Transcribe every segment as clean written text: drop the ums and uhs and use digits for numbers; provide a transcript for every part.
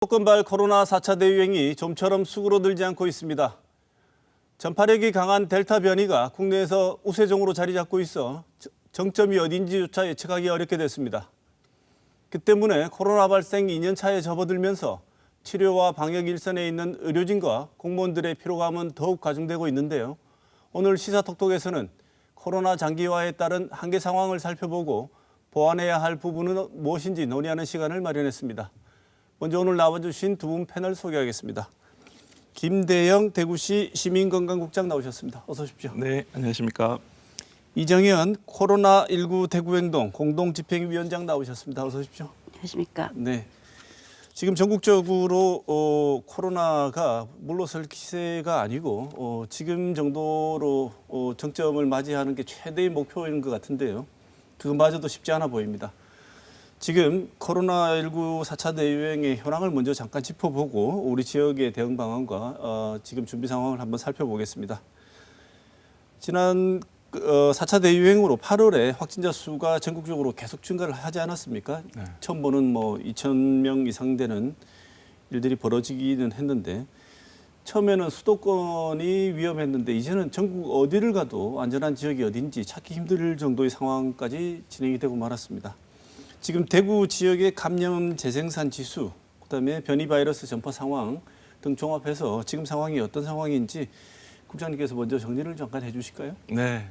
수도권발 코로나 4차 대유행이 좀처럼 수그러들지 않고 있습니다. 전파력이 강한 델타 변이가 국내에서 우세종으로 자리 잡고 있어 정점이 어딘지조차 예측하기 어렵게 됐습니다. 그 때문에 코로나 발생 2년 차에 접어들면서 치료와 방역 일선에 있는 의료진과 공무원들의 피로감은 더욱 가중되고 있는데요. 오늘 시사톡톡에서는 코로나 장기화에 따른 한계 상황을 살펴보고 보완해야 할 부분은 무엇인지 논의하는 시간을 마련했습니다. 먼저 오늘 나와주신 두 분 패널 소개하겠습니다. 김대영 대구시 시민건강국장 나오셨습니다. 어서 오십시오. 네, 안녕하십니까. 이정현 코로나19 대구행동 공동집행위원장 나오셨습니다. 어서 오십시오. 안녕하십니까. 네. 지금 전국적으로 코로나가 물러설 기세가 아니고 지금 정도로 정점을 맞이하는 게 최대의 목표인 것 같은데요. 그거마저도 쉽지 않아 보입니다. 지금 코로나19 4차 대유행의 현황을 먼저 잠깐 짚어보고 우리 지역의 대응 방안과 지금 준비 상황을 한번 살펴보겠습니다. 지난 4차 대유행으로 8월에 확진자 수가 전국적으로 계속 증가를 하지 않았습니까? 네. 처음 보는 2,000명 이상 되는 일들이 벌어지기는 했는데 처음에는 수도권이 위험했는데 이제는 전국 어디를 가도 안전한 지역이 어딘지 찾기 힘들 정도의 상황까지 진행이 되고 말았습니다. 지금 대구 지역의 감염 재생산 지수, 그다음에 변이 바이러스 전파 상황 등 종합해서 지금 상황이 어떤 상황인지 국장님께서 먼저 정리를 잠깐 해주실까요? 네,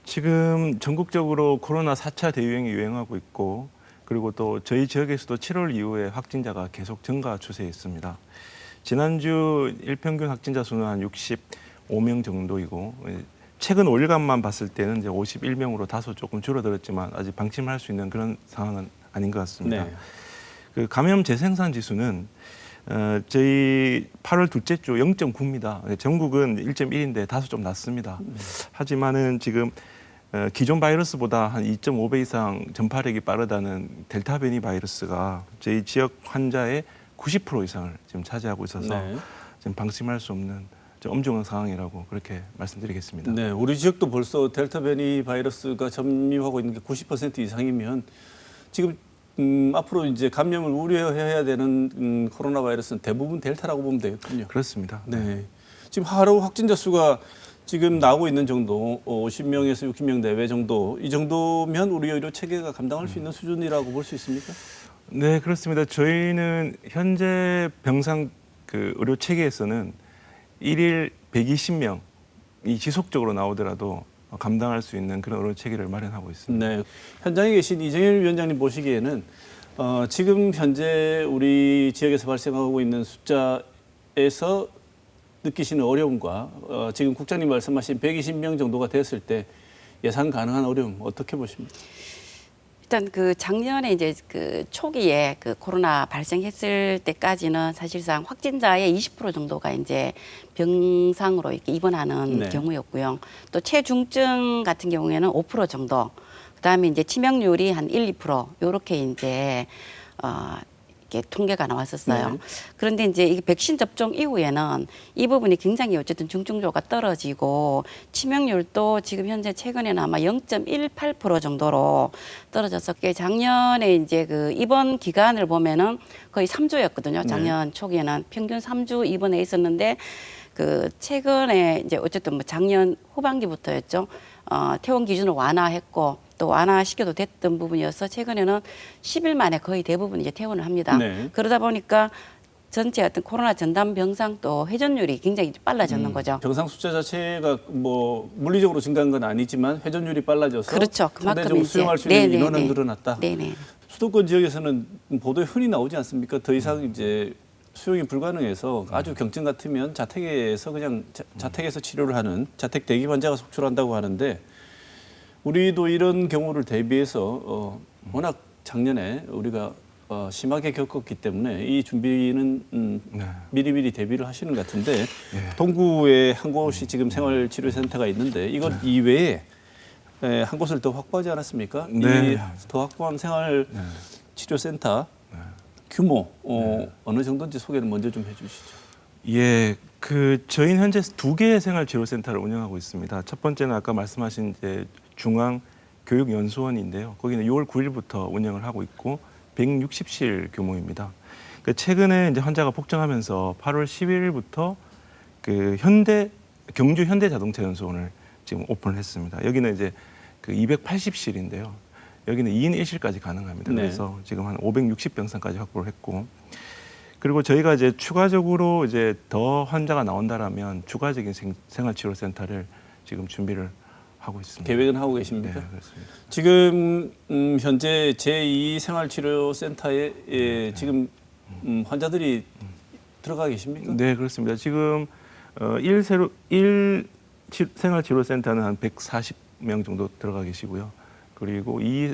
지금 전국적으로 코로나 4차 대유행이 유행하고 있고 그리고 또 저희 지역에서도 7월 이후에 확진자가 계속 증가 추세에 있습니다. 지난주 일평균 확진자 수는 한 65명 정도이고 최근 5일간만 봤을 때는 이제 51명으로 다소 조금 줄어들었지만 아직 방침할 수 있는 그런 상황은 아닌 것 같습니다. 네. 그 감염 재생산 지수는 저희 8월 둘째 주 0.9입니다. 전국은 1.1인데 다소 좀 낮습니다. 하지만은 지금 기존 바이러스보다 한 2.5배 이상 전파력이 빠르다는 델타 변이 바이러스가 저희 지역 환자의 90% 이상을 지금 차지하고 있어서 네. 지금 방심할 수 없는 좀 엄중한 상황이라고 그렇게 말씀드리겠습니다. 네, 우리 지역도 벌써 델타 변이 바이러스가 점유하고 있는 게 90% 이상이면 지금 앞으로 이제 감염을 우려해야 되는 코로나 바이러스는 대부분 델타라고 보면 되겠군요. 그렇습니다. 네, 지금 하루 확진자 수가 지금 나오고 있는 정도 50명에서 60명 내외 정도 이 정도면 우리 의료 체계가 감당할 수 있는 수준이라고 볼 수 있습니까? 네, 그렇습니다. 저희는 현재 병상 그 의료 체계에서는 일일 120명이 지속적으로 나오더라도 감당할 수 있는 그런 의료 체계를 마련하고 있습니다. 네, 현장에 계신 이정현 위원장님 보시기에는 지금 현재 우리 지역에서 발생하고 있는 숫자에서 느끼시는 어려움과 지금 국장님 말씀하신 120명 정도가 됐을 때 예상 가능한 어려움 어떻게 보십니까? 일단 그 작년에 이제 그 초기에 그 코로나 발생했을 때까지는 사실상 확진자의 20% 정도가 이제 병상으로 이렇게 입원하는 네. 경우였고요. 또 체중증 같은 경우에는 5% 정도. 그다음에 이제 치명률이 한 1, 2% 요렇게 이제 이렇게 통계가 나왔었어요. 네. 그런데 이제 이 백신 접종 이후에는 이 부분이 굉장히 어쨌든 중증도가 떨어지고 치명률도 지금 현재 최근에는 아마 0.18% 정도로 떨어져서 작년에 이제 그 입원 기간을 보면은 거의 3주였거든요. 작년 초기에는 평균 3주 입원해 있었는데 그 최근에 이제 어쨌든 뭐 작년 후반기부터였죠. 퇴원 기준을 완화했고 또 완화시켜도 됐던 부분이어서 최근에는 10일 만에 거의 대부분 이제 퇴원을 합니다. 네. 그러다 보니까 전체 어떤 코로나 전담 병상 또 회전율이 굉장히 빨라졌는 거죠. 병상 숫자 자체가 뭐 물리적으로 증가한 건 아니지만 회전율이 빨라져서 그렇죠. 그만큼 상대적으로 이제 수용할 수 있는 네네네. 인원은 늘어났다. 네네. 수도권 지역에서는 보도에 흔히 나오지 않습니까? 더 이상 이제 수용이 불가능해서 아주 경증 같으면 자택에서 그냥 자택에서 치료를 하는 자택 대기 환자가 속출한다고 하는데 우리도 이런 경우를 대비해서 워낙 작년에 우리가 심하게 겪었기 때문에 이 준비는 네. 미리미리 대비를 하시는 것 같은데 동구에 한 곳이 지금 생활치료센터가 있는데 이것 이외에 한 곳을 더 확보하지 않았습니까? 네. 이 더 확보한 생활치료센터 규모 어느 정도인지 소개를 먼저 좀 해주시죠. 예, 그 저희는 현재 2개의 생활치료센터를 운영하고 있습니다. 첫 번째는 아까 말씀하신 이제 중앙교육연수원인데요. 거기는 6월 9일부터 운영을 하고 있고 160실 규모입니다. 최근에 이제 환자가 폭증하면서 8월 11일부터 그 경주 현대자동차연수원을 지금 오픈을 했습니다. 여기는 이제 그 280실인데요. 여기는 2인 1실까지 가능합니다. 네. 그래서 지금 한 560병상까지 확보를 했고, 그리고 저희가 이제 추가적으로 이제 더 환자가 나온다라면 추가적인 생활치료센터를 지금 준비를 하고 있습니다. 계획은 하고 계십니까? 네, 그렇습니다. 지금 현재 제2생활치료센터에 지금 환자들이 들어가 계십니까? 네, 그렇습니다. 지금 1 생활치료센터는 한 140명 정도 들어가 계시고요. 그리고 2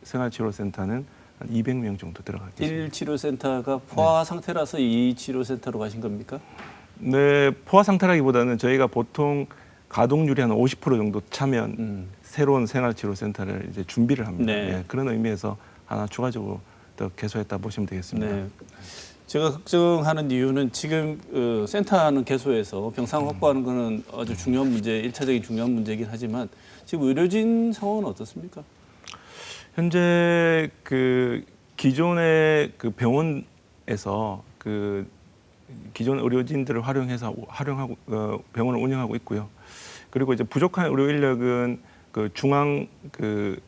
생활치료센터는 한 200명 정도 들어가 계십니다. 1치료센터가 포화 상태라서 2치료센터로 가신 겁니까? 네, 포화 상태라기보다는 저희가 보통 가동률이 한 50% 정도 차면 새로운 생활치료센터를 이제 준비를 합니다. 네. 예, 그런 의미에서 하나 추가적으로 더 개소했다 보시면 되겠습니다. 네. 제가 걱정하는 이유는 지금 센터는 개소해서 병상 확보하는 것은 아주 중요한 문제, 1차적인 중요한 문제이긴 하지만 지금 의료진 상황은 어떻습니까? 현재 그 기존의 그 병원에서 그 기존 의료진들을 활용하고 병원을 운영하고 있고요. 그리고 이제 부족한 의료 인력은 그 중앙 그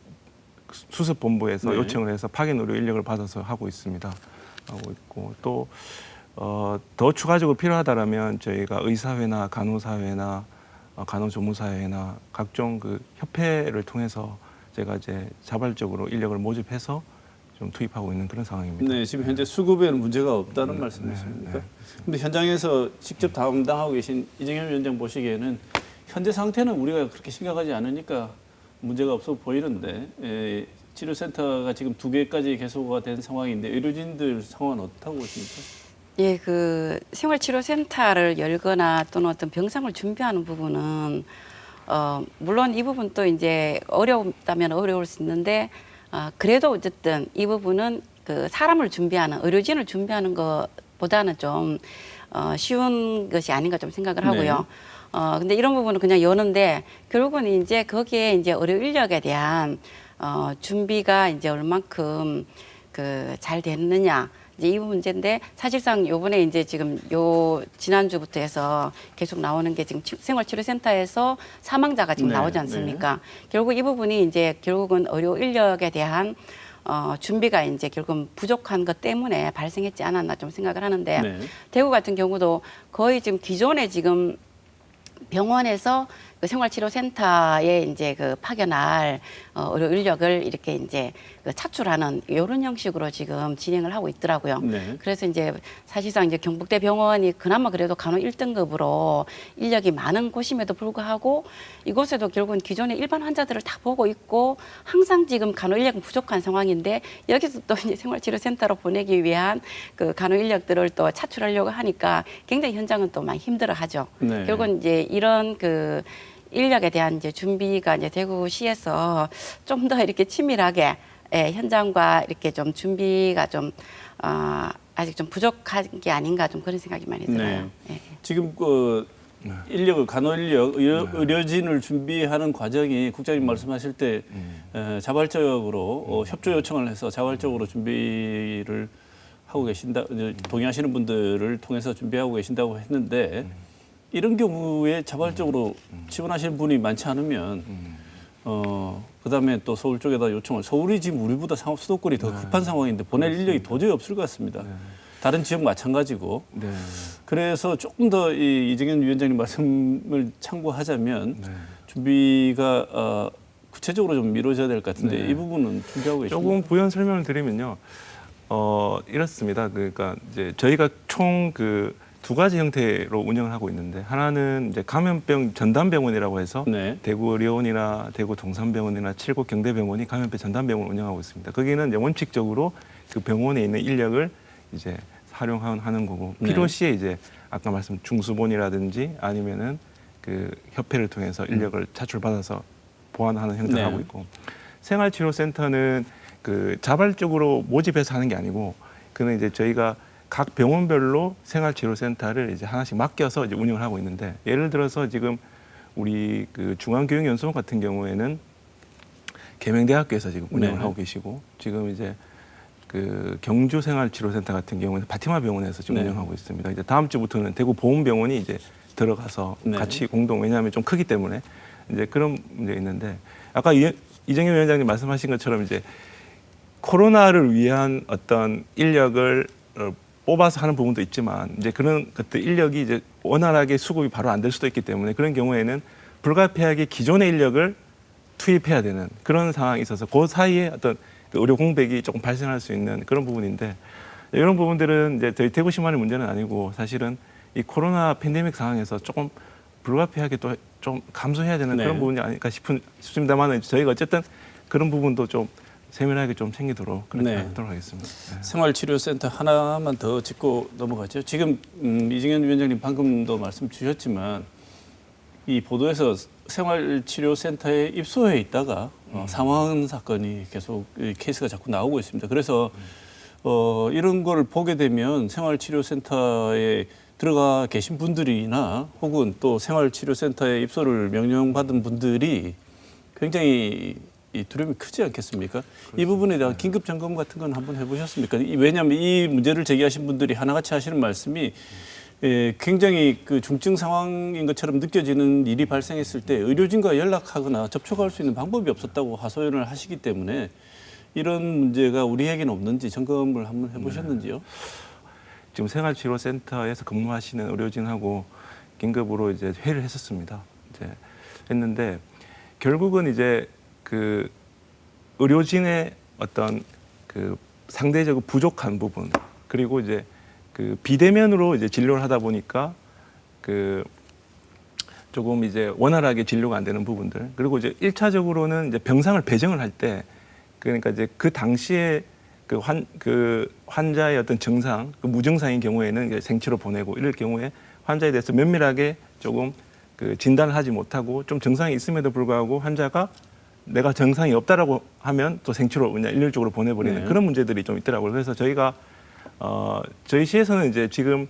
수습본부에서 네. 요청을 해서 파견 의료 인력을 받아서 하고 있습니다. 하고 있고 또 더 추가적으로 필요하다라면 저희가 의사회나 간호사회나 간호조무사회나 각종 그 협회를 통해서 제가 이제 자발적으로 인력을 모집해서 좀 투입하고 있는 그런 상황입니다. 네, 지금 현재 수급에는 문제가 없다는 말씀이십니까? 그런데 현장에서 직접 담당하고 계신 이정현 위원장 보시기에는 현재 상태는 우리가 그렇게 심각하지 않으니까 문제가 없어 보이는데 치료센터가 지금 2개까지 개소가 된 상황인데 의료진들 상황은 어떻다고 보십니까? 예, 그 생활치료센터를 열거나 또는 어떤 병상을 준비하는 부분은 물론 이 부분도 이제 어렵다면 어려울 수 있는데 그래도 어쨌든 이 부분은 그 사람을 준비하는 의료진을 준비하는 것보다는 좀 쉬운 것이 아닌가 좀 생각을 하고요. 근데 이런 부분은 그냥 여는데 결국은 이제 거기에 이제 의료 인력에 대한 준비가 이제 얼만큼 그 잘 됐느냐 이제 이 문제인데 사실상 요번에 이제 지금 지난주부터 해서 계속 나오는 게 지금 생활치료센터에서 사망자가 지금 네, 나오지 않습니까? 결국 이 부분이 이제 결국은 의료 인력에 대한 준비가 이제 결국은 부족한 것 때문에 발생했지 않았나 좀 생각을 하는데 네. 대구 같은 경우도 거의 지금 기존에 지금 병원에서 그 생활치료센터에 이제 그 파견할 의료 인력을 이렇게 이제 그 차출하는 이런 형식으로 지금 진행을 하고 있더라고요. 네. 그래서 이제 사실상 이제 경북대 병원이 그나마 그래도 간호 1등급으로 인력이 많은 곳임에도 불구하고 이곳에도 결국은 기존의 일반 환자들을 다 보고 있고 항상 지금 간호 인력은 부족한 상황인데 여기서 또 이제 생활치료센터로 보내기 위한 그 간호 인력들을 또 차출하려고 하니까 굉장히 현장은 또 많이 힘들어하죠. 네. 결국은 이제 이런 그 인력에 대한 이제 준비가 이제 대구시에서 좀 더 이렇게 치밀하게 현장과 이렇게 좀 준비가 좀 아직 좀 부족한 게 아닌가 좀 그런 생각이 많이 들어요. 예. 지금 그 인력을 간호 인력, 의료진을 준비하는 과정이 국장님 말씀하실 때 자발적으로 협조 요청을 해서 자발적으로 준비를 하고 계신다, 동의하시는 분들을 통해서 준비하고 계신다고 했는데 이런 경우에 자발적으로 지원하시는 분이 많지 않으면 그다음에 또 서울 쪽에다 요청을 서울이 지금 우리보다 상업 수도권이 더 급한 상황인데 보낼 인력이 도저히 없을 것 같습니다. 다른 지역 마찬가지고. 네. 그래서 조금 더 이정현 위원장님 말씀을 참고하자면 준비가 구체적으로 좀 이루어져야 될 것 같은데 이 부분은 준비하고 계십니까? 조금 부연 설명을 드리면요. 이렇습니다. 그러니까 이제 저희가 총 그 2가지 형태로 운영을 하고 있는데 하나는 이제 감염병 전담병원이라고 해서 네. 대구 의료원이나 대구 동산병원이나 칠곡 경대병원이 감염병 전담병원을 운영하고 있습니다. 거기는 이제 원칙적으로 그 병원에 있는 인력을 이제 활용하는 거고 네. 필요시에 이제 아까 말씀 중수본이라든지 아니면은 그 협회를 통해서 인력을 차출받아서 보완하는 형태를 네. 하고 있고 생활치료센터는 그 자발적으로 모집해서 하는 게 아니고 그는 이제 저희가 각 병원별로 생활치료센터를 이제 하나씩 맡겨서 이제 운영을 하고 있는데 예를 들어서 지금 우리 그 중앙교육연수원 같은 경우에는 계명대학교에서 지금 운영을 네. 하고 계시고 지금 이제 그 경주생활치료센터 같은 경우는 바티마 병원에서 지금 네. 운영하고 있습니다. 이제 다음 주부터는 대구 보훈병원이 이제 들어가서 네. 같이 공동, 왜냐하면 좀 크기 때문에 이제 그런 문제 있는데, 아까 이정현 위원장님 말씀하신 것처럼 이제 코로나를 위한 어떤 인력을 뽑아서 하는 부분도 있지만, 이제 그런 것들 인력이 이제 원활하게 수급이 바로 안 될 수도 있기 때문에 그런 경우에는 불가피하게 기존의 인력을 투입해야 되는 그런 상황이 있어서 그 사이에 어떤 그 의료 공백이 조금 발생할 수 있는 그런 부분인데, 이런 부분들은 이제 저희 대구시만의 문제는 아니고 사실은 이 코로나 팬데믹 상황에서 조금 불가피하게 또 좀 감소해야 되는 네. 그런 부분이 아닐까 싶습니다만, 저희가 어쨌든 그런 부분도 좀 세밀하게 좀 챙기도록 그렇게 네. 하도록 하겠습니다. 네. 생활치료센터 하나만 더 짚고 넘어가죠. 지금 이정현 위원장님 방금도 말씀 주셨지만 이 보도에서 생활치료센터에 입소해 있다가 사망 사건이 계속 이 케이스가 자꾸 나오고 있습니다. 그래서 이런 걸 보게 되면 생활치료센터에 들어가 계신 분들이나 혹은 또 생활치료센터에 입소를 명령받은 분들이 굉장히 이 두려움이 크지 않겠습니까? 이 부분에 대한 긴급 점검 같은 건 한번 해보셨습니까? 왜냐하면 이 문제를 제기하신 분들이 하나같이 하시는 말씀이 굉장히 그 중증 상황인 것처럼 느껴지는 일이 발생했을 때 의료진과 연락하거나 접촉할 수 있는 방법이 없었다고 하소연을 하시기 때문에 이런 문제가 우리에게는 없는지 점검을 한번 해보셨는지요? 지금 생활치료센터에서 근무하시는 의료진하고 긴급으로 이제 회의를 했었습니다. 이제 했는데 결국은 이제 그 의료진의 어떤 그 상대적으로 부족한 부분, 그리고 이제 그 비대면으로 이제 진료를 하다 보니까 그 조금 이제 원활하게 진료가 안 되는 부분들, 그리고 이제 1차적으로는 이제 병상을 배정을 할 때, 그러니까 이제 그 당시에 그 환자의 어떤 증상, 그 무증상인 경우에는 이제 생치로 보내고, 이럴 경우에 환자에 대해서 면밀하게 조금 그 진단을 하지 못하고 좀 증상이 있음에도 불구하고 환자가 내가 증상이 없다라고 하면 또 생치로 그냥 일률적으로 보내버리는 네. 그런 문제들이 좀 있더라고요. 그래서 저희가 저희 시에서는 이제 지금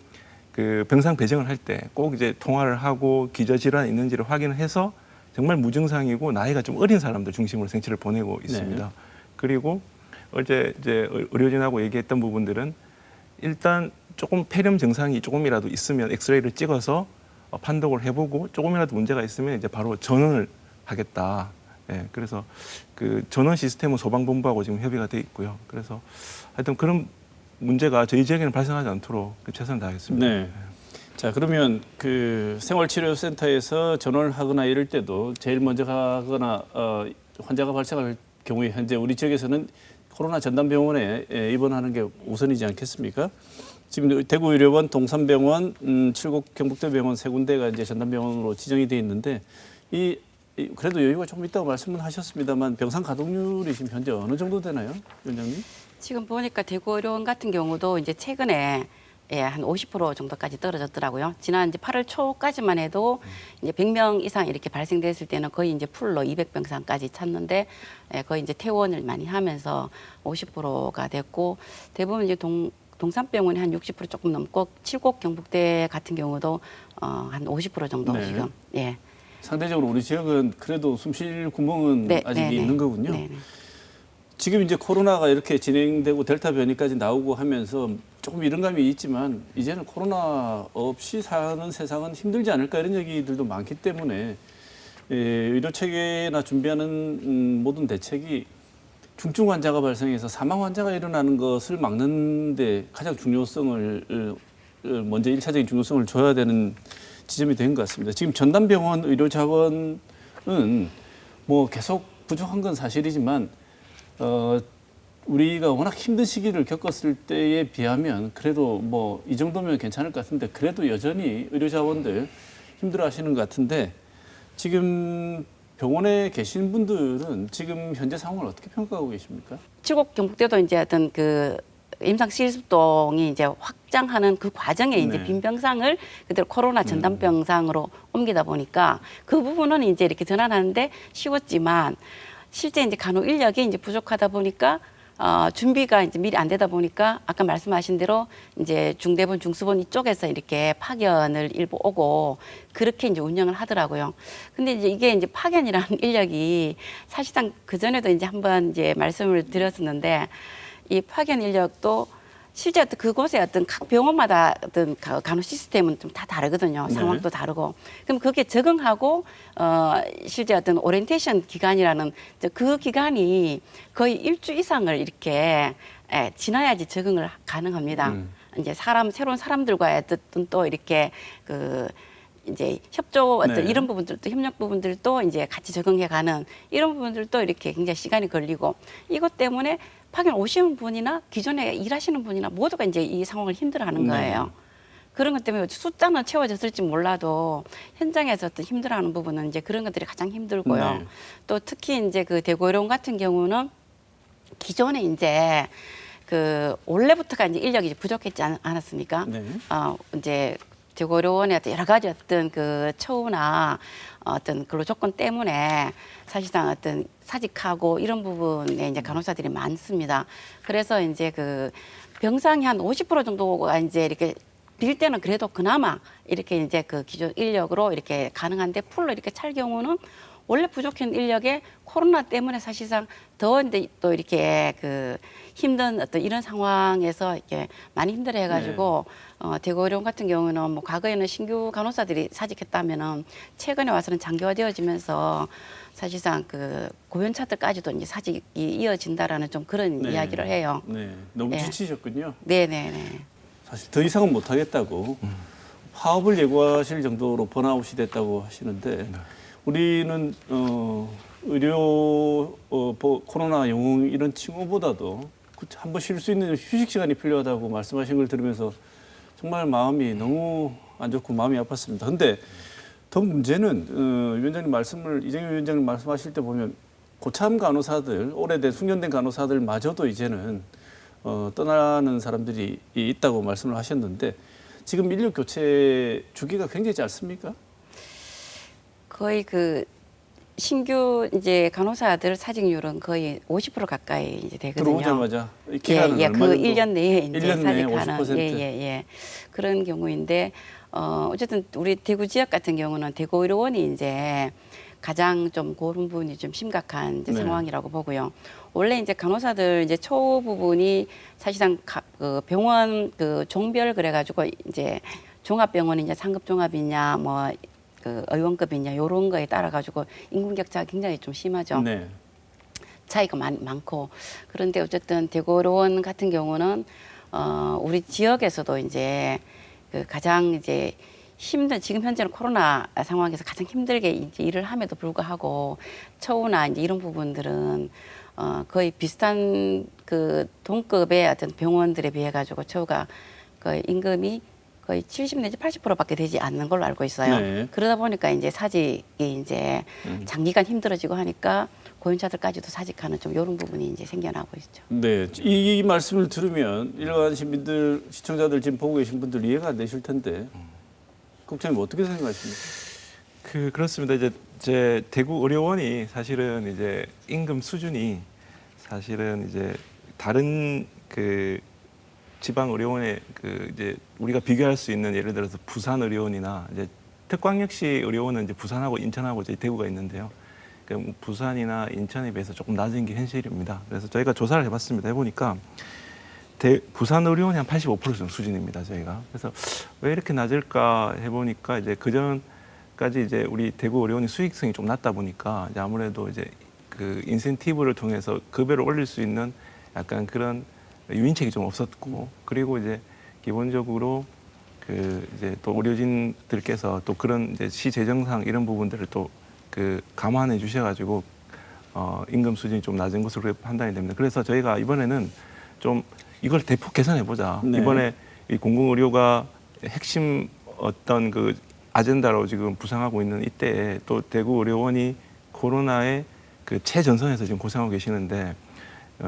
그 병상 배정을 할 때 꼭 이제 통화를 하고 기저질환이 있는지를 확인을 해서 정말 무증상이고 나이가 좀 어린 사람들 중심으로 생치를 보내고 있습니다. 네. 그리고 어제 이제 의료진하고 얘기했던 부분들은 일단 조금 폐렴 증상이 조금이라도 있으면 엑스레이를 찍어서 판독을 해보고 조금이라도 문제가 있으면 이제 바로 전원을 하겠다. 예, 그래서 그 전원 시스템은 소방본부하고 지금 협의가 돼 있고요. 그래서 하여튼 그런 문제가 저희 지역에는 발생하지 않도록 최선을 다하겠습니다. 네. 자, 그러면 그 생활치료센터에서 전원을 하거나 이럴 때도 제일 먼저 가거나 환자가 발생할 경우에 현재 우리 지역에서는 코로나 전담병원에 입원하는 게 우선이지 않겠습니까? 지금 대구의료원, 동산병원, 칠곡 경북대병원 세 군데가 이제 전담병원으로 지정이 돼 있는데 그래도 여유가 조금 있다고 말씀은 하셨습니다만 병상 가동률이 지금 현재 어느 정도 되나요, 위원장님? 지금 보니까 대구의료원 같은 경우도 이제 최근에 한 50% 정도까지 떨어졌더라고요. 지난 이제 8월 초까지만 해도 이제 100명 이상 이렇게 발생됐을 때는 거의 이제 풀로 200병상까지 찼는데 거의 이제 퇴원을 많이 하면서 50%가 됐고, 대부분 이제 동산병원이 한 60% 조금 넘고 칠곡 경북대 같은 경우도 한 50% 정도 네. 지금 상대적으로 우리 지역은 그래도 숨쉴 구멍은 아직 있는 거군요. 네. 지금 이제 코로나가 이렇게 진행되고 델타 변이까지 나오고 하면서 조금 이런 감이 있지만 이제는 코로나 없이 사는 세상은 힘들지 않을까 이런 얘기들도 많기 때문에 의료 체계나 준비하는 모든 대책이 중증 환자가 발생해서 사망 환자가 일어나는 것을 막는 데 가장 중요성을 먼저 1차적인 중요성을 줘야 되는 지점이 된 것 같습니다. 지금 전담병원 의료 자원은 뭐 계속 부족한 건 사실이지만 우리가 워낙 힘든 시기를 겪었을 때에 비하면 그래도 뭐 이 정도면 괜찮을 것 같은데 그래도 여전히 의료 자원들 힘들어하시는 것 같은데 지금 병원에 계신 분들은 지금 현재 상황을 어떻게 평가하고 계십니까? 칠곡 경북대도 이제 어떤 그 임상 실습동이 이제 확장하는 그 과정에 이제 네. 빈 병상을 그대로 코로나 전담 병상으로 옮기다 보니까 그 부분은 이제 이렇게 전환하는데 쉬웠지만 실제 이제 간호 인력이 이제 부족하다 보니까 준비가 이제 미리 안 되다 보니까 아까 말씀하신 대로 이제 중대본, 중수본 이쪽에서 이렇게 파견을 일부 오고 그렇게 이제 운영을 하더라고요. 근데 이제 이게 이제 파견이라는 인력이 사실상 그 전에도 이제 한번 이제 말씀을 드렸었는데 이 파견 인력도 실제 어떤 그곳의 어떤 각 병원마다 어떤 간호 시스템은 좀 다 다르거든요. 네. 상황도 다르고. 그럼 거기에 적응하고 실제 어떤 오리엔테이션 기간이라는 그 기간이 거의 일주 이상을 이렇게 지나야지 적응을 가능합니다. 이제 새로운 사람들과의 어떤 또 이렇게 이제 협조 어떤 네. 이런 부분들도 협력 부분들도 이제 같이 적응해가는 이런 부분들도 이렇게 굉장히 시간이 걸리고 이것 때문에 파견 오시는 분이나 기존에 일하시는 분이나 모두가 이제 이 상황을 힘들어하는 네. 거예요. 그런 것 때문에 숫자는 채워졌을지 몰라도 현장에서 어떤 힘들어하는 부분은 이제 그런 것들이 가장 힘들고요. 네. 또 특히 이제 그 대구의료원 같은 경우는 기존에 이제 원래부터가 이제 인력이 부족했지 않았습니까? 네. 이제 대구의료원의 어떤 여러 가지 어떤 그 처우나 어떤 근로 조건 때문에 사실상 어떤 사직하고 이런 부분에 이제 간호사들이 많습니다. 그래서 이제 병상이 한 50% 정도가 이제 이렇게 빌 때는 그래도 그나마 이렇게 이제 기존 인력으로 이렇게 가능한데 풀로 이렇게 찰 경우는 원래 부족한 인력에 코로나 때문에 사실상 더 이제 또 이렇게 힘든 어떤 이런 상황에서 이렇게 많이 힘들어 해가지고 대구의료원 같은 경우는 뭐 과거에는 신규 간호사들이 사직했다면은 최근에 와서는 장기화되어지면서 사실상 고연차들까지도 이제 사직이 이어진다라는 좀 그런 네. 이야기를 해요. 네. 너무 네. 지치셨군요. 네네네. 사실 더 이상은 못 하겠다고 파업을 예고하실 정도로 번아웃이 됐다고 하시는데 우리는 코로나 영웅 이런 칭호보다도 한번 쉴 수 있는 휴식 시간이 필요하다고 말씀하신 걸 들으면서 정말 마음이 너무 안 좋고 마음이 아팠습니다. 근데 더 문제는 위원장님 이정현 위원장님 말씀하실 때 보면 고참 간호사들, 오래된 숙련된 간호사들마저도 이제는 떠나는 사람들이 있다고 말씀을 하셨는데 지금 인력 교체 주기가 굉장히 짧습니까? 거의 신규 이제 간호사들 사직률은 거의 50% 가까이 이제 되거든요. 들어오자마자 기간은 예, 얼마 정도? 1년 내에 이제 1년 내에 사직하는 50%? 예. 그런 경우인데 어쨌든 우리 대구 지역 같은 경우는 대구의료원이 이제 가장 좀 그런 부분이 좀 심각한 이제 네. 상황이라고 보고요. 원래 이제 간호사들 이제 처우 부분이 사실상 병원 종별 그래가지고 이제 종합병원이 이제 상급 종합이냐 뭐 의원급이냐 이런 거에 따라 가지고 임금 격차가 굉장히 좀 심하죠. 네. 차이가 많고 그런데 어쨌든 대구의료원 같은 경우는 우리 지역에서도 이제 가장 이제 지금 현재는 코로나 상황에서 가장 힘들게 이제 일을 함에도 불구하고 처우나 이제 이런 부분들은 거의 비슷한 동급의 어떤 병원들에 비해 가지고 처우가 거의 임금이 거의 70 내지 80%밖에 되지 않는 걸로 알고 있어요. 네. 그러다 보니까 이제 사직이 이제 장기간 힘들어지고 하니까 고연차들까지도 사직하는 좀 이런 부분이 이제 생겨나고 있죠. 네, 이 말씀을 들으면 일반 시민들, 시청자들 지금 보고 계신 분들 이해가 안 되실 텐데 국장님 어떻게 생각하십니까? 그렇습니다. 이제 대구 의료원이 사실은 이제 임금 수준이 사실은 이제 다른 지방 의료원에 이제 우리가 비교할 수 있는 예를 들어서 부산 의료원이나 이제 특광역시 의료원은 이제 부산하고 인천하고 이제 대구가 있는데요. 부산이나 인천에 비해서 조금 낮은 게 현실입니다. 그래서 저희가 조사를 해봤습니다. 해보니까 부산 의료원이 한 85% 정도 수준입니다. 저희가. 그래서 왜 이렇게 낮을까 해보니까 이제 그전까지 이제 우리 대구 의료원이 수익성이 좀 낮다 보니까 이제 아무래도 이제 인센티브를 통해서 급여를 올릴 수 있는 약간 그런 유인책이 좀 없었고 그리고 이제 기본적으로 이제 또 의료진들께서 또 그런 이제 시 재정상 이런 부분들을 또 감안해 주셔가지고 임금 수준이 좀 낮은 것으로 판단이 됩니다. 그래서 저희가 이번에는 좀 이걸 대폭 개선해 보자. 네. 이번에 이 공공의료가 핵심 어떤 아젠다로 지금 부상하고 있는 이때에 또 대구 의료원이 코로나의 최전선에서 지금 고생하고 계시는데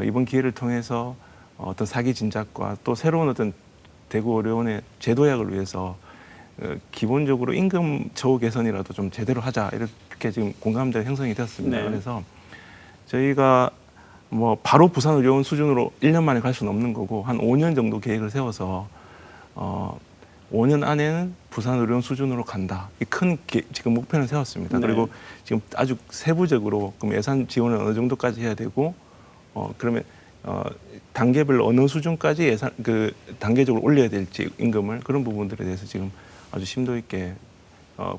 이번 기회를 통해서 어떤 사기 진작과 또 새로운 어떤 대구 의료원의 제도약을 위해서 기본적으로 임금 처우 개선이라도 좀 제대로 하자 이렇게 지금 공감대가 형성이 되었습니다. 네. 그래서 저희가 뭐 바로 부산 의료원 수준으로 1년 만에 갈 수는 없는 거고 한 5년 정도 계획을 세워서 5년 안에는 부산 의료원 수준으로 간다. 이 큰 지금 목표는 세웠습니다. 네. 그리고 지금 아주 세부적으로 그럼 예산 지원을 어느 정도까지 해야 되고 그러면 단계별 어느 수준까지 예산 그 단계적으로 올려야 될지 임금을 그런 부분들에 대해서 지금 아주 심도 있게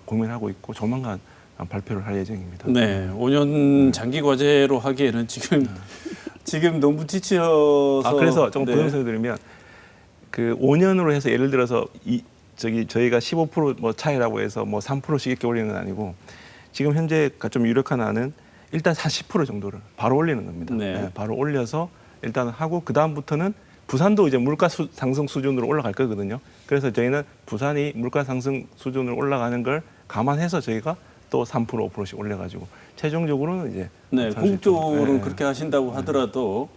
고민하고 있고 조만간 발표를 할 예정입니다. 네, 5년 장기 과제로 하기에는 지금 너무 지쳐서. 그래서 좀 네. 부연설 드리면 그 5년으로 해서 예를 들어서 저희가 15% 차이라고 해서 3%씩 이렇게 올리는 건 아니고 지금 현재가 좀 유력한 안은 일단 40% 정도를 바로 올리는 겁니다. 네. 네, 바로 올려서 일단 하고 그 다음부터는 부산도 이제 물가 상승 수준으로 올라갈 거거든요. 그래서 저희는 부산이 물가 상승 수준으로 올라가는 걸 감안해서 저희가 또 3% 5%씩 올려가지고 최종적으로는 이제 네, 30%. 궁극적으로는 네. 그렇게 하신다고 하더라도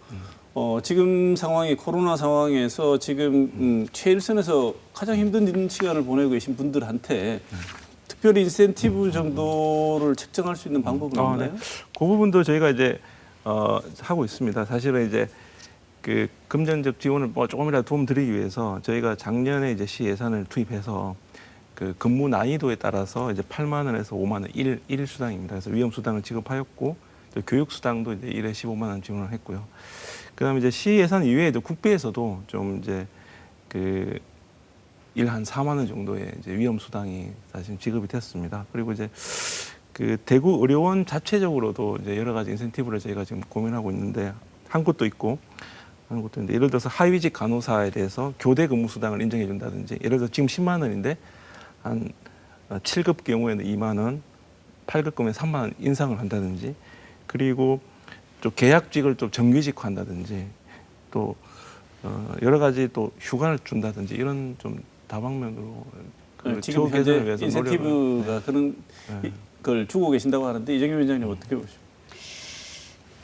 지금 상황이 코로나 상황에서 지금 최일선에서 가장 힘든 시간을 보내고 계신 분들한테 특별히 인센티브 정도를 책정할 수 있는 방법은 없나요? 네. 그 부분도 저희가 이제 하고 있습니다. 사실은 이제 그 금전적 지원을 조금이라도 도움 드리기 위해서 저희가 작년에 이제 시 예산을 투입해서 그 근무 난이도에 따라서 이제 8만 원에서 5만 원 일 수당입니다. 그래서 위험 수당을 지급하였고 교육 수당도 이제 1회 15만 원 지원을 했고요. 그다음에 이제 시 예산 이외에도 국비에서도 좀 이제 그 일 한 4만 원 정도의 이제 위험 수당이 사실 지급이 됐습니다. 그리고 이제 그 대구 의료원 자체적으로도 이제 여러 가지 인센티브를 저희가 지금 고민하고 있는데 한 곳도 있고 하는 것도 있는데 예를 들어서 하위직 간호사에 대해서 교대 근무 수당을 인정해 준다든지 예를 들어서 지금 10만 원인데 한 7급 경우에는 2만 원, 8급 경우에 3만 원 인상을 한다든지 그리고 좀 계약직을 좀 정규직화한다든지 또 여러 가지 또 휴가를 준다든지 이런 좀 다방면으로 그 지금 지원 개선을 현재 위해서 인센티브가 그런 걸 주고 계신다고 하는데 이정규 위원장님 어떻게 보십니까?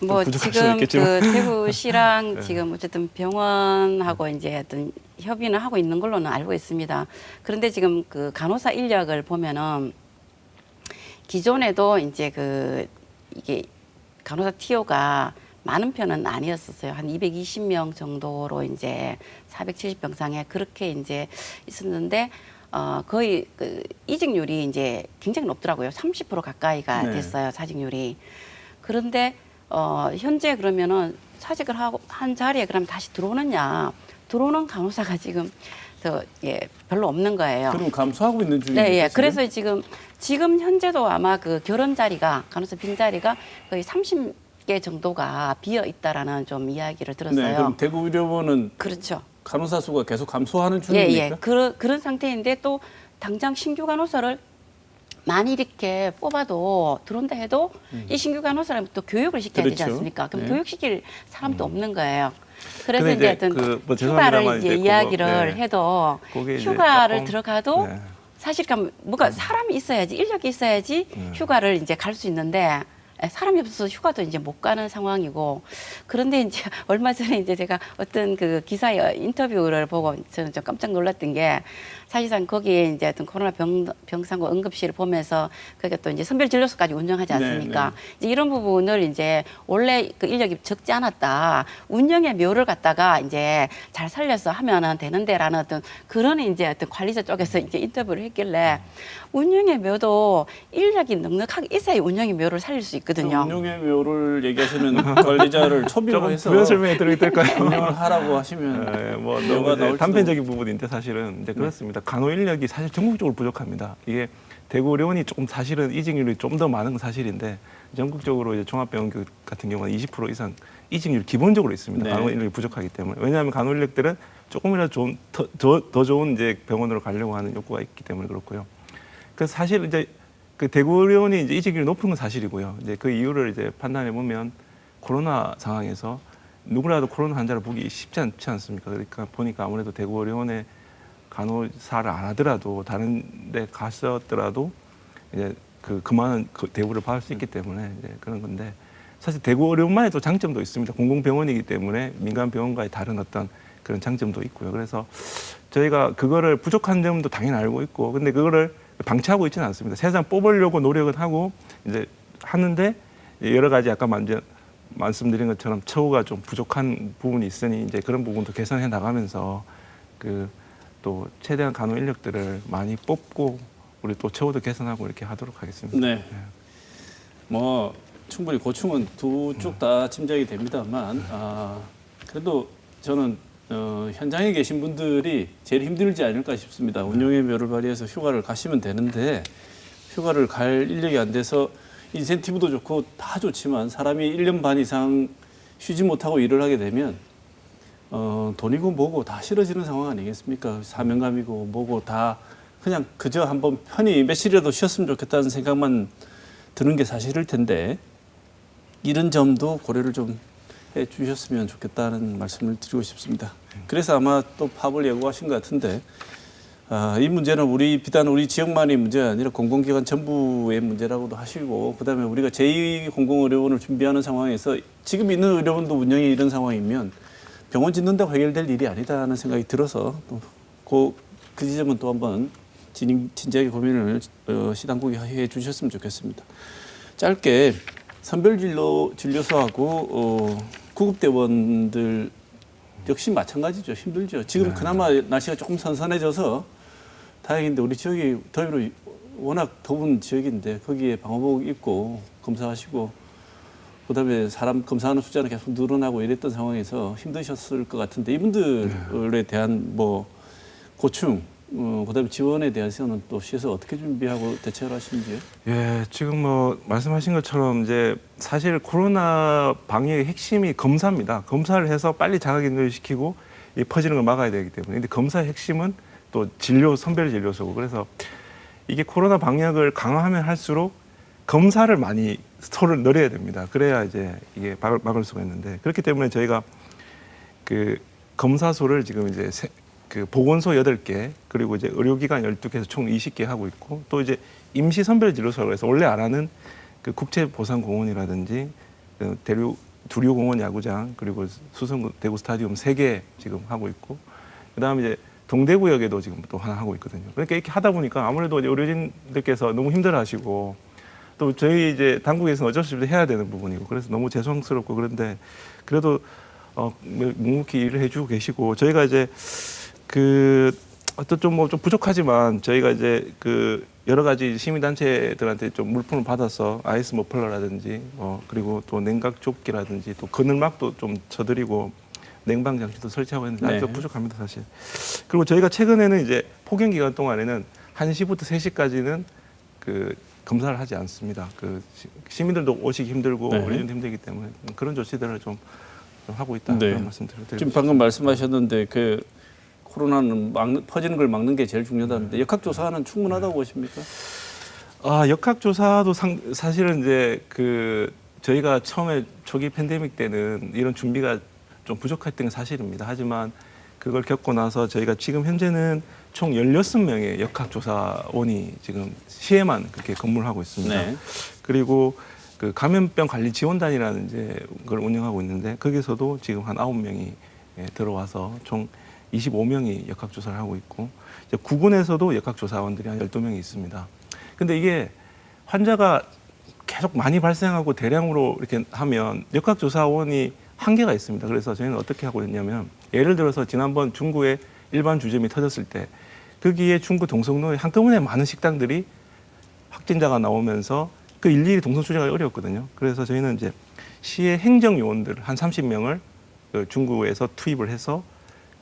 뭐 부족할 수도 지금 있겠지만. 그 대구시랑 지금 어쨌든 병원하고 이제 어떤 협의는 하고 있는 걸로는 알고 있습니다. 그런데 지금 그 간호사 인력을 보면은 기존에도 이제 그 이게 간호사 티오가 많은 편은 아니었었어요. 한 220명 정도로 이제 470병상에 그렇게 이제 있었는데 거의 그 이직률이 이제 굉장히 높더라고요. 30% 가까이가 네. 됐어요. 사직률이. 그런데 현재 그러면은 사직을 하고 한 자리에 그럼 다시 들어오느냐? 들어오는 간호사가 지금 별로 없는 거예요. 그럼 감소하고 있는 중입니까? 네, 예. 지금? 그래서 지금 현재도 아마 그 결혼 자리가 간호사 빈 자리가 거의 30개 정도가 비어 있다라는 좀 이야기를 들었어요. 네, 그럼 대구 의료원은 그렇죠. 간호사 수가 계속 감소하는 예, 중입니까? 예. 그런 상태인데 또 당장 신규 간호사를 많이 이렇게 뽑아도 들어온다 해도 이 신규 간호사를 또 교육을 시켜야 되지 그렇죠. 않습니까? 그럼 네. 교육시킬 사람도 없는 거예요. 그래서 근데 이제 이제 어떤 뭐 휴가를 죄송합니다만 이제 이제 그거, 이야기를 네. 해도 그게 이제 휴가를 조금, 들어가도 네. 사실 뭔가 사람이 있어야지 인력이 있어야지 휴가를 이제 갈 수 있는데 사람이 없어서 휴가도 이제 못 가는 상황이고 그런데 이제 얼마 전에 이제 제가 어떤 그 기사의 인터뷰를 보고 저는 좀 깜짝 놀랐던 게 사실상 거기에 이제 어떤 코로나 병상과 응급실을 보면서 그게 또 이제 선별 진료소까지 운영하지 않습니까? 네. 이제 이런 부분을 이제 원래 그 인력이 적지 않았다. 운영의 묘를 갖다가 이제 잘 살려서 하면은 되는데라는 어떤 그런 이제 어떤 관리자 쪽에서 이제 인터뷰를 했길래 운영의 묘도 인력이 넉넉하게 있어야 운영의 묘를 살릴 수 있거든요. 운영의 묘를 얘기하시는 관리자를 조금 초빙해서 부연 설명해 드려도 될까요? 운영을 하라고 하시면 뭐 묘가 너무 이제 나올지도 단편적인 부분인데 사실은 이제 그렇습니다. 간호 인력이 사실 전국적으로 부족합니다. 이게 대구 의료원이 조금 사실은 이직률이 좀 더 많은 건 사실인데 전국적으로 이제 종합병원 같은 경우는 20% 이상 이직률 기본적으로 있습니다. 네. 간호 인력이 부족하기 때문에 왜냐하면 간호 인력들은 조금이라도 좋은 더 좋은 이제 병원으로 가려고 하는 욕구가 있기 때문에 그렇고요. 그래서 사실 이제 그 대구 의료원이 이제 이직률이 높은 건 사실이고요. 이제 그 이유를 이제 판단해 보면 코로나 상황에서 누구라도 코로나 환자를 보기 쉽지 않지 않습니까? 그러니까 보니까 아무래도 대구 의료원에 간호사를 안 하더라도 다른 데 갔었더라도 이제 그 많은 그 대우를 받을 수 있기 때문에 이제 그런 건데 사실 대구 의료원만 해도 장점도 있습니다. 공공병원이기 때문에 민간 병원과의 다른 어떤 그런 장점도 있고요. 그래서 저희가 그거를 부족한 점도 당연히 알고 있고 근데 그거를 방치하고 있지는 않습니다. 세상 뽑으려고 노력은 하고 이제 하는데 여러 가지 아까 말씀드린 것처럼 처우가 좀 부족한 부분이 있으니 이제 그런 부분도 개선해 나가면서 또 최대한 간호 인력들을 많이 뽑고 우리 또 처우도 개선하고 이렇게 하도록 하겠습니다. 네. 뭐 충분히 고충은 두 쪽 다 짐작이 됩니다만 그래도 저는 현장에 계신 분들이 제일 힘들지 않을까 싶습니다. 운용의 묘를 발휘해서 휴가를 가시면 되는데 휴가를 갈 인력이 안 돼서 인센티브도 좋고 다 좋지만 사람이 1년 반 이상 쉬지 못하고 일을 하게 되면 돈이고 뭐고 다 싫어지는 상황 아니겠습니까? 사명감이고 뭐고 다 그냥 그저 한번 편히 며칠이라도 쉬었으면 좋겠다는 생각만 드는 게 사실일 텐데 이런 점도 고려를 좀 해주셨으면 좋겠다는 말씀을 드리고 싶습니다. 그래서 아마 또 파업을 예고하신 것 같은데 이 문제는 비단 우리 지역만의 문제가 아니라 공공기관 전부의 문제라고도 하시고 그다음에 우리가 제2공공의료원을 준비하는 상황에서 지금 있는 의료원도 운영이 이런 상황이면 병원 짓는다고 해결될 일이 아니다는 생각이 들어서 그 지점은 또 한번 진지하게 고민을 시당국이 해 주셨으면 좋겠습니다. 짧게 선별진료소하고 구급대원들 역시 마찬가지죠. 힘들죠. 지금 그나마 날씨가 조금 선선해져서 다행인데 우리 지역이 더위로 워낙 더운 지역인데 거기에 방호복 입고 검사하시고 그다음에 사람 검사하는 숫자는 계속 늘어나고 이랬던 상황에서 힘드셨을 것 같은데 이분들에 대한 뭐 고충 그다음에 지원에 대해서는 또 시에서 어떻게 준비하고 대처를 하시는지요? 예, 지금 뭐 말씀하신 것처럼 이제 사실 코로나 방역의 핵심이 검사입니다. 검사를 해서 빨리 자가격리를 시키고 이 퍼지는 걸 막아야 되기 때문에. 근데 검사의 핵심은 또 선별 진료소고 그래서 이게 코로나 방역을 강화하면 할수록 검사를 많이 서로 늘려야 됩니다. 그래야 이제 이게 막을 수가 있는데 그렇기 때문에 저희가 그 검사소를 지금 이제 그 보건소 8개 그리고 이제 의료기관 12개에서 총 20개 하고 있고 또 이제 임시 선별 진료소라고 해서 원래 안 하는 그 국제보상공원이라든지 두류공원 야구장 그리고 수성 대구 스타디움 3개 지금 하고 있고 그다음에 이제 동대구역에도 지금 또 하나 하고 있거든요. 그러니까 이렇게 하다 보니까 아무래도 이제 의료진들께서 너무 힘들어하시고 또 저희 이제 당국에서는 어쩔 수 없이 해야 되는 부분이고 그래서 너무 죄송스럽고 그런데 그래도 묵묵히 일을 해주고 계시고 저희가 이제 그 어떤 좀 부족하지만 저희가 이제 그 여러 가지 시민단체들한테 좀 물품을 받아서 아이스 머플러라든지 그리고 또 냉각조끼라든지 또 그늘막도 좀 쳐드리고 냉방장치도 설치하고 있는데 아직도 부족합니다 사실. 그리고 저희가 최근에는 이제 폭염 기간 동안에는 1시부터 3시까지는 그 검사를 하지 않습니다. 그 시민들도 오시기 힘들고 의료진도 힘들기 때문에 그런 조치들을 좀 하고 있다 그런 말씀드리고 지금 방금 말씀하셨는데 그 코로나는 퍼지는 걸 막는 게 제일 중요하다는데 역학조사는 충분하다고 보십니까? 역학조사도 사실은 이제 그 저희가 처음에 초기 팬데믹 때는 이런 준비가 좀 부족했던 게 사실입니다. 하지만 그걸 겪고 나서 저희가 지금 현재는 총 16명의 역학조사원이 지금 시에만 그렇게 근무를 하고 있습니다. 그리고 그 감염병 관리 지원단이라는 이제 걸 운영하고 있는데 거기서도 지금 한 9명이 들어와서 총 25명이 역학조사를 하고 있고 이제 구군에서도 역학조사원들이 한 12명이 있습니다. 근데 이게 환자가 계속 많이 발생하고 대량으로 이렇게 하면 역학조사원이 한계가 있습니다. 그래서 저희는 어떻게 하고 있냐면 예를 들어서 지난번 중구에 일반 주점이 터졌을 때 거기에 중구 동성로에 한꺼번에 많은 식당들이 확진자가 나오면서 그 일일이 동선 추적하기 어려웠거든요. 그래서 저희는 이제 시의 행정요원들 한 30명을 그 중구에서 투입을 해서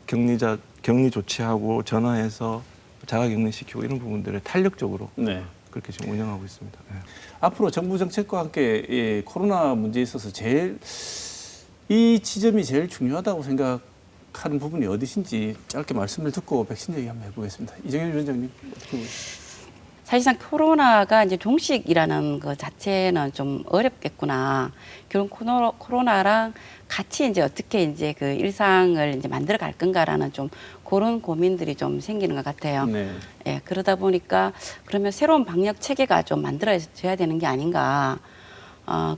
격리 조치하고 전화해서 자가격리시키고 이런 부분들을 탄력적으로 그렇게 지금 운영하고 있습니다. 앞으로 정부 정책과 함께 코로나 문제에 있어서 이 지점이 제일 중요하다고 생각하는 부분이 어디신지 짧게 말씀을 듣고 백신 얘기 한번 해보겠습니다. 이정현 위원장님 어떻게 보세요? 사실상 코로나가 이제 종식이라는 것 자체는 좀 어렵겠구나. 결국 코로나랑 같이 이제 어떻게 이제 그 일상을 이제 만들어 갈 건가라는 좀 그런 고민들이 좀 생기는 것 같아요. 예, 그러다 보니까 그러면 새로운 방역 체계가 좀 만들어져야 되는 게 아닌가.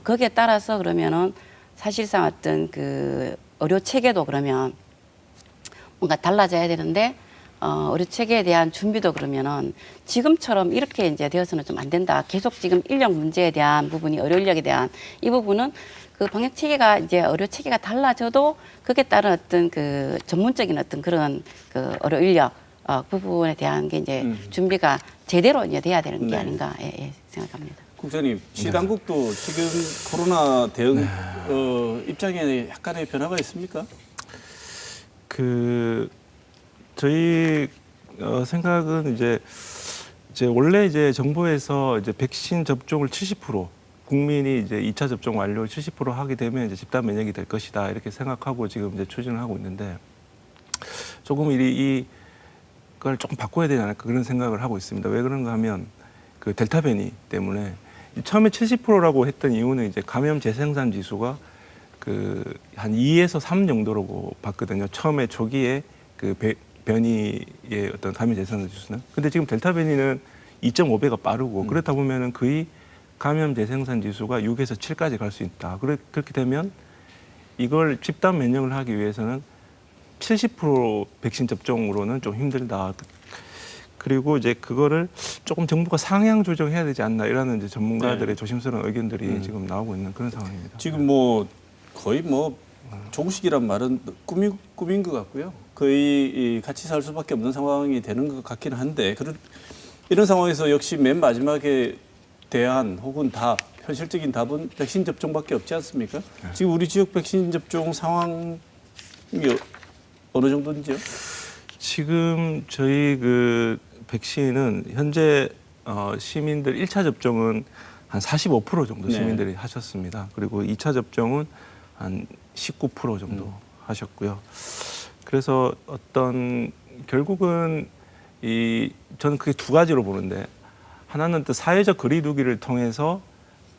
거기에 따라서 그러면은 사실상 어떤 그 의료 체계도 그러면 뭔가 달라져야 되는데 의료 체계에 대한 준비도 그러면은 지금처럼 이렇게 이제 되어서는 좀 안 된다. 계속 지금 인력 문제에 대한 부분이 의료 인력에 대한 이 부분은 그 방역 체계가 이제 의료 체계가 달라져도 그에 따른 어떤 그 전문적인 어떤 그런 그 의료 인력 부분에 대한 게 이제 준비가 제대로 이제 돼야 되는 게 아닌가 생각합니다. 국장님, 시당국도 지금 코로나 대응 입장에 약간의 변화가 있습니까? 저희 생각은 이제 원래 이제 정부에서 이제 백신 접종을 70% 국민이 이제 2차 접종 완료 70% 하게 되면 이제 집단 면역이 될 것이다 이렇게 생각하고 지금 이제 추진을 하고 있는데 조금 이걸 조금 바꿔야 되지 않을까 그런 생각을 하고 있습니다. 왜 그런가 하면 그 델타 변이 때문에 처음에 70%라고 했던 이유는 이제 감염 재생산 지수가 그 한 2에서 3 정도라고 봤거든요. 처음에 초기에 그 변이의 어떤 감염 재생산 지수는. 근데 지금 델타 변이는 2.5배가 빠르고 그렇다 보면은 거의 감염 재생산 지수가 6에서 7까지 갈 수 있다. 그렇게 되면 이걸 집단 면역을 하기 위해서는 70% 백신 접종으로는 좀 힘들다. 그리고 이제 그거를 조금 정부가 상향 조정해야 되지 않나 이라는 이제 전문가들의 조심스러운 의견들이 지금 나오고 있는 그런 상황입니다. 지금 뭐 거의 뭐 종식이란 말은 꿈인 것 같고요. 거의 같이 살 수밖에 없는 상황이 되는 것 같기는 한데 이런 상황에서 역시 맨 마지막에 대안 혹은 답, 현실적인 답은 백신 접종밖에 없지 않습니까? 지금 우리 지역 백신 접종 상황이 어느 정도인지요? 지금 저희 그 백신은 현재 시민들 1차 접종은 한 45% 정도 시민들이 하셨습니다. 그리고 2차 접종은 한 19% 정도 하셨고요. 그래서 결국은 저는 그게 두 가지로 보는데 하나는 또 사회적 거리두기를 통해서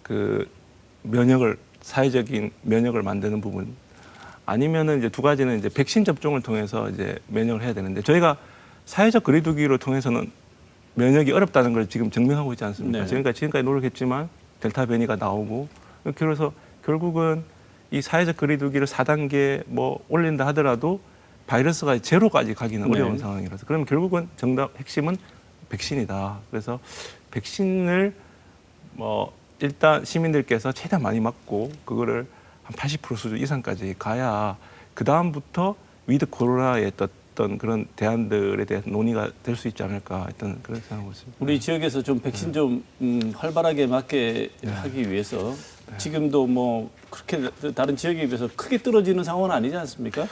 그 사회적인 면역을 만드는 부분 아니면은 이제 두 가지는 이제 백신 접종을 통해서 이제 면역을 해야 되는데 저희가 사회적 거리두기로 통해서는 면역이 어렵다는 걸 지금 증명하고 있지 않습니까? 네. 지금까지 노력했지만 델타 변이가 나오고 그래서 결국은 이 사회적 거리두기를 4단계 뭐 올린다 하더라도 바이러스가 제로까지 가기는 어려운 상황이라서 그러면 결국은 핵심은 백신이다. 그래서 백신을 일단 시민들께서 최대한 많이 맞고 그거를 한 80% 수준 이상까지 가야 그 다음부터 위드 코로나의 어떤 그런 대안들에 대한 논의가 될 수 있지 않을까 했던 그런 생각하고 있습니다. 우리 지역에서 좀 백신 좀 활발하게 맞게 하기 위해서 지금도 뭐 그렇게 다른 지역에 비해서 크게 떨어지는 상황은 아니지 않습니까?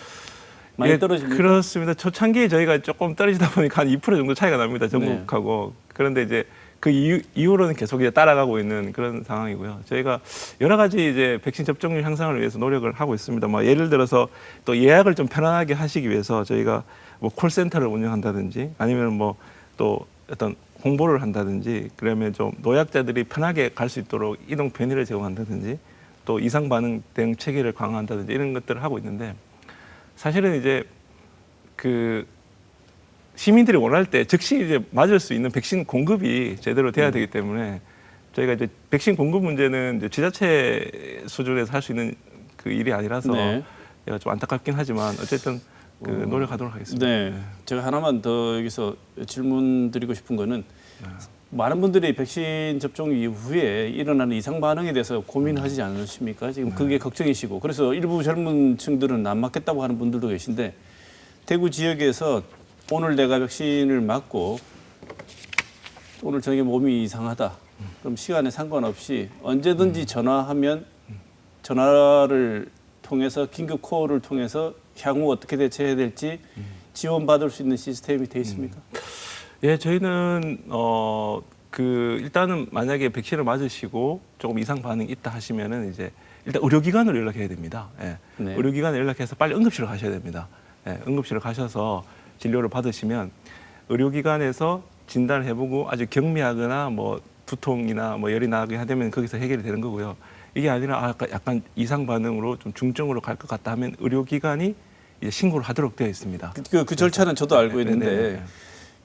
많이 떨어집니까? 그렇습니다. 초창기에 저희가 조금 떨어지다 보니까 한 2% 정도 차이가 납니다. 전국하고. 그런데 이제 그 이후로는 계속 이제 따라가고 있는 그런 상황이고요. 저희가 여러 가지 이제 백신 접종률 향상을 위해서 노력을 하고 있습니다. 예를 들어서 또 예약을 좀 편안하게 하시기 위해서 저희가 뭐 콜센터를 운영한다든지 아니면 뭐 또 어떤 홍보를 한다든지 그러면 좀 노약자들이 편하게 갈 수 있도록 이동 편의를 제공한다든지 또 이상 반응 대응 체계를 강화한다든지 이런 것들을 하고 있는데 사실은 이제 그 시민들이 원할 때 즉시 이제 맞을 수 있는 백신 공급이 제대로 돼야 되기 때문에 저희가 이제 백신 공급 문제는 이제 지자체 수준에서 할 수 있는 그 일이 아니라서 제가 좀 안타깝긴 하지만 어쨌든 그 노력하도록 하겠습니다. 네. 제가 하나만 더 여기서 질문 드리고 싶은 거는 많은 분들이 백신 접종 이후에 일어나는 이상 반응에 대해서 고민하지 않으십니까? 지금 그게 걱정이시고 그래서 일부 젊은 층들은 안 맞겠다고 하는 분들도 계신데 대구 지역에서 오늘 내가 백신을 맞고 오늘 저녁에 몸이 이상하다. 그럼 시간에 상관없이 언제든지 전화하면 전화를 통해서 긴급 콜을 통해서 향후 어떻게 대처해야 될지 지원받을 수 있는 시스템이 돼 있습니까? 예, 저희는 일단은 만약에 백신을 맞으시고 조금 이상 반응이 있다 하시면은 이제 일단 의료기관으로 연락해야 됩니다. 예. 네. 의료기관에 연락해서 빨리 응급실로 가셔야 됩니다. 예, 응급실로 가셔서 진료를 받으시면 의료기관에서 진단을 해보고 아주 경미하거나 뭐 두통이나 뭐 열이 나게 하면 거기서 해결이 되는 거고요. 이게 아니라 약간 이상 반응으로 좀 중증으로 갈 것 같다 하면 의료기관이 이제 신고를 하도록 되어 있습니다. 그 절차는 저도 알고 있는데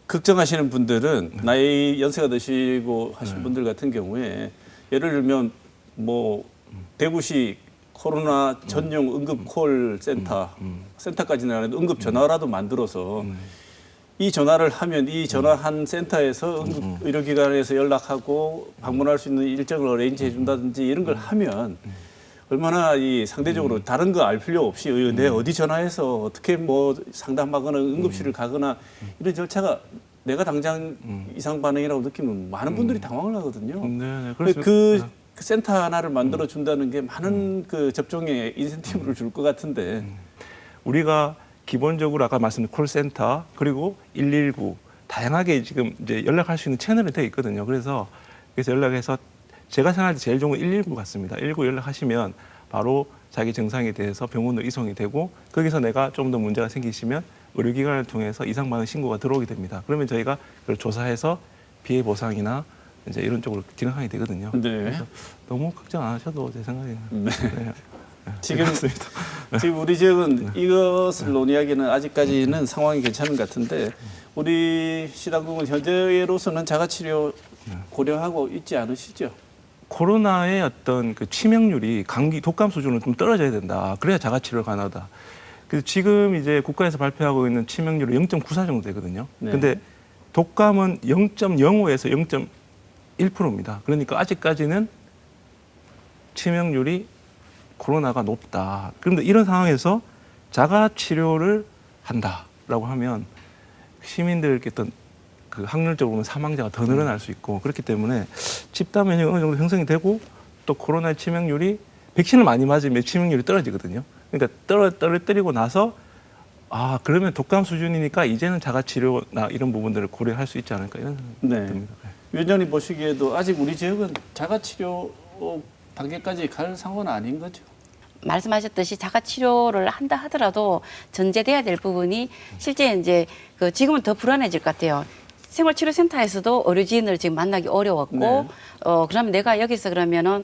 걱정하시는 분들은 나이 연세가 드시고 하신 분들 같은 경우에 예를 들면 뭐 대구시 코로나 전용 응급 콜 센터까지는 아니라도 응급 전화라도 만들어서 이 전화를 하면 이 전화한 센터에서 응급 의료기관에서 연락하고 방문할 수 있는 일정을 어레인지 해준다든지 이런 걸 하면 얼마나 이 상대적으로 다른 거 알 필요 없이 내 어디 전화해서 어떻게 뭐 상담하거나 응급실을 가거나 이런 절차가 내가 당장 이상 반응이라고 느끼면 많은 분들이 당황을 하거든요. 그 센터 하나를 만들어 준다는 게 많은 그 접종에 인센티브를 줄 것 같은데 우리가 기본적으로 아까 말씀드린 콜센터 그리고 119 다양하게 지금 이제 연락할 수 있는 채널이 되어 있거든요. 그래서 연락해서 제가 생각할 때 제일 좋은 건 119 같습니다. 119 연락하시면 바로 자기 증상에 대해서 병원으로 이송이 되고 거기서 내가 좀 더 문제가 생기시면 의료기관을 통해서 이상 반응 신고가 들어오게 됩니다. 그러면 저희가 그걸 조사해서 피해 보상이나 이제 이런 쪽으로 진행하게 되거든요. 네. 그래서 너무 걱정 안 하셔도 제 생각에는. 네. 네. 지금 그렇습니다. 지금 우리 지역은 이것을 논의하기는 아직까지는 상황이 괜찮은 것 같은데 우리 시당국은 현재로서는 자가치료 고려하고 있지 않으시죠? 코로나의 어떤 그 치명률이 감기 독감 수준은 좀 떨어져야 된다. 그래야 자가치료가 가능하다. 그래서 지금 이제 국가에서 발표하고 있는 치명률이 0.94 정도 되거든요. 네. 근데 독감은 0.05에서 0.1%입니다. 그러니까 아직까지는 치명률이 코로나가 높다. 그런데 이런 상황에서 자가치료를 한다라고 하면 시민들께 어떤 그 확률적으로는 사망자가 더 늘어날 수 있고 그렇기 때문에 집단 면역이 어느 정도 형성이 되고 또 코로나의 치명률이 백신을 많이 맞으면 치명률이 떨어지거든요. 그러니까 떨어뜨리고 나서 아 그러면 독감 수준이니까 이제는 자가치료나 이런 부분들을 고려할 수 있지 않을까 이런 생각이 네. 듭니다. 위원장님 보시기에도 아직 우리 지역은 자가치료 단계까지 갈 상황은 아닌 거죠? 말씀하셨듯이 자가치료를 한다 하더라도 전제돼야 될 부분이 실제 이제 그 지금은 더 불안해질 것 같아요. 생활치료센터에서도 의료진을 지금 만나기 어려웠고, 네. 그러면 내가 여기서 그러면은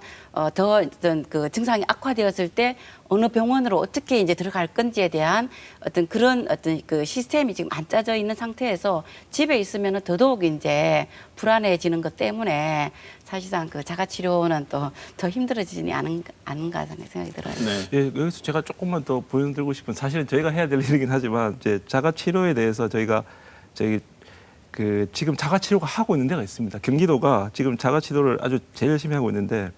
더 어떤 그 증상이 악화되었을 때 어느 병원으로 어떻게 이제 들어갈 건지에 대한 어떤 그런 어떤 그 시스템이 지금 안 짜져 있는 상태에서 집에 있으면은 더더욱 이제 불안해지는 것 때문에 사실상 그 자가치료는 또 더 힘들어지지 않은가 생각이 들어요. 네. 예, 여기서 제가 조금만 더 보여드리고 싶은 사실은 저희가 해야 될 일이긴 하지만 이제 자가치료에 대해서 저희가 그 지금 자가치료가 하고 있는 데가 있습니다. 경기도가 지금 자가치료를 아주 제일 열심히 하고 있는데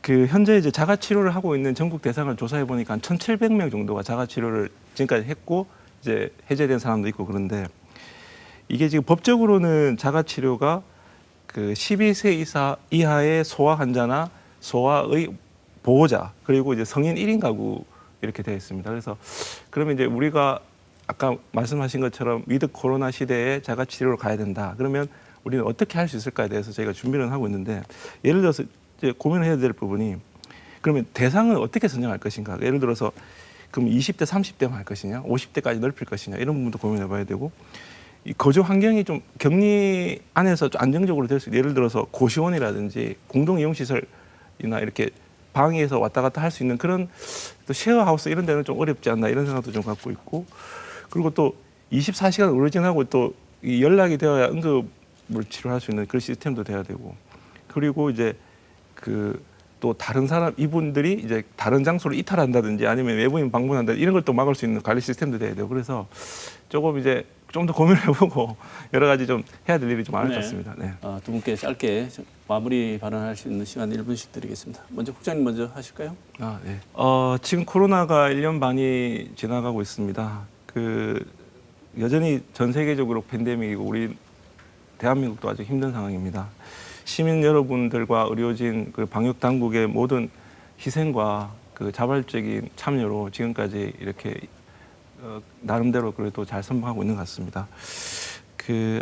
그 현재 이제 자가치료를 하고 있는 전국 대상을 조사해 보니까 한 1,700명 정도가 자가치료를 지금까지 했고 이제 해제된 사람도 있고 그런데 이게 지금 법적으로는 자가치료가 그 12세 이하의 소아 환자나 소아의 보호자 그리고 이제 성인 1인 가구 이렇게 되어 있습니다. 그래서 그러면 이제 우리가 아까 말씀하신 것처럼 위드 코로나 시대에 자가치료로 가야 된다. 그러면 우리는 어떻게 할 수 있을까에 대해서 저희가 준비를 하고 있는데 예를 들어서 이제 고민을 해야 될 부분이 그러면 대상은 어떻게 선정할 것인가. 예를 들어서 그럼 20대, 30대만 할 것이냐, 50대까지 넓힐 것이냐 이런 부분도 고민해 봐야 되고 이 거주 환경이 좀 격리 안에서 좀 안정적으로 될 수 있는 예를 들어서 고시원이라든지 공동이용시설이나 이렇게 방에서 왔다 갔다 할 수 있는 그런 또 쉐어하우스 이런 데는 좀 어렵지 않나 이런 생각도 좀 갖고 있고 그리고 또 24시간 의료진하고 또 이 연락이 되어야 응급을 치료할 수 있는 그런 시스템도 돼야 되고 그리고 이제 그 또 다른 사람 이분들이 이제 다른 장소로 이탈한다든지 아니면 외부인 방문한다 이런 걸 또 막을 수 있는 관리 시스템도 돼야 되고 그래서 조금 이제 좀 더 고민을 해보고 여러 가지 좀 해야 될 일이 좀 많을 것 같습니다. 네. 두 분께 짧게 마무리 발언할 수 있는 시간 1분씩 드리겠습니다. 먼저 국장님 먼저 하실까요? 네. 지금 코로나가 1년 반이 지나가고 있습니다. 그 여전히 전 세계적으로 팬데믹이고 우리 대한민국도 아주 힘든 상황입니다. 시민 여러분들과 의료진, 그 방역 당국의 모든 희생과 그 자발적인 참여로 지금까지 이렇게 나름대로 그래도 잘 선방하고 있는 것 같습니다. 그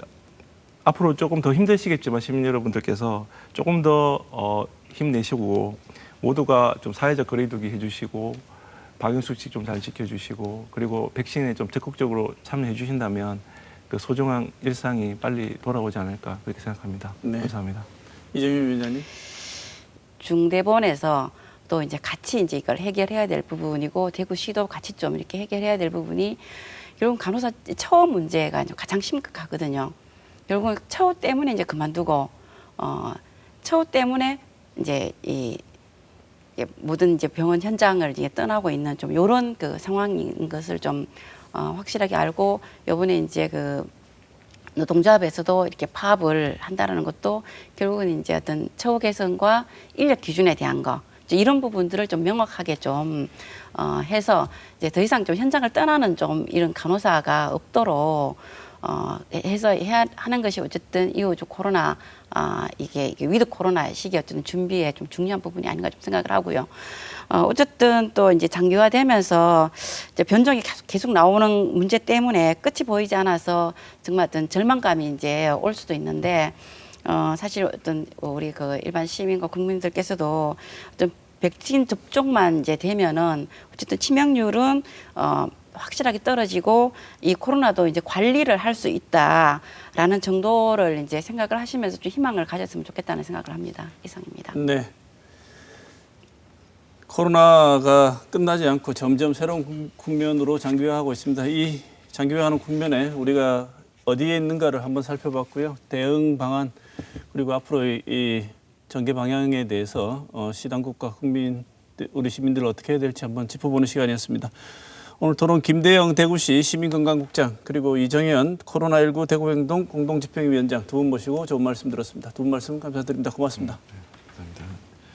앞으로 조금 더 힘드시겠지만 시민 여러분들께서 조금 더 힘내시고 모두가 좀 사회적 거리두기 해주시고 방역수칙 좀 잘 지켜주시고 그리고 백신에 좀 적극적으로 참여해 주신다면 그 소중한 일상이 빨리 돌아오지 않을까 그렇게 생각합니다. 네. 감사합니다. 이정윤 위원장님. 중대본에서 또 이제 같이 이제 이걸 해결해야 될 부분이고 대구시도 같이 좀 이렇게 해결해야 될 부분이 결국 간호사 처우 문제가 이제 가장 심각하거든요. 결국 처우 때문에 이제 그만두고 처우 때문에 이제 이 모든 이제 병원 현장을 이제 떠나고 있는 좀 이런 그 상황인 것을 좀 확실하게 알고 이번에 이제 그 노동조합에서도 이렇게 파업을 한다라는 것도 결국은 이제 어떤 처우 개선과 인력 기준에 대한 거 이제 이런 부분들을 좀 명확하게 좀 해서 이제 더 이상 좀 현장을 떠나는 좀 이런 간호사가 없도록 해서 해야 하는 것이 어쨌든 이후 코로나 이게 위드 코로나 시기 어쨌든 준비에 좀 중요한 부분이 아닌가 좀 생각을 하고요. 어쨌든 또 이제 장기화되면서 이제 변종이 계속 나오는 문제 때문에 끝이 보이지 않아서 정말 어떤 절망감이 이제 올 수도 있는데 사실 어떤 우리 그 일반 시민과 국민들께서도 어떤 백신 접종만 이제 되면은 어쨌든 치명률은 확실하게 떨어지고 이 코로나도 이제 관리를 할 수 있다라는 정도를 이제 생각을 하시면서 좀 희망을 가졌으면 좋겠다는 생각을 합니다. 이상입니다. 네. 코로나가 끝나지 않고 점점 새로운 국면으로 장기화하고 있습니다. 이 장기화하는 국면에 우리가 어디에 있는가를 한번 살펴봤고요. 대응 방안 그리고 앞으로의 이 전개 방향에 대해서 시당국과 국민, 우리 시민들 어떻게 해야 될지 한번 짚어보는 시간이었습니다. 오늘 토론 김대영 대구시 시민건강국장 그리고 이정현 코로나19 대구행동 공동집행위원장 두 분 모시고 좋은 말씀 들었습니다. 두 분 말씀 감사드립니다. 고맙습니다.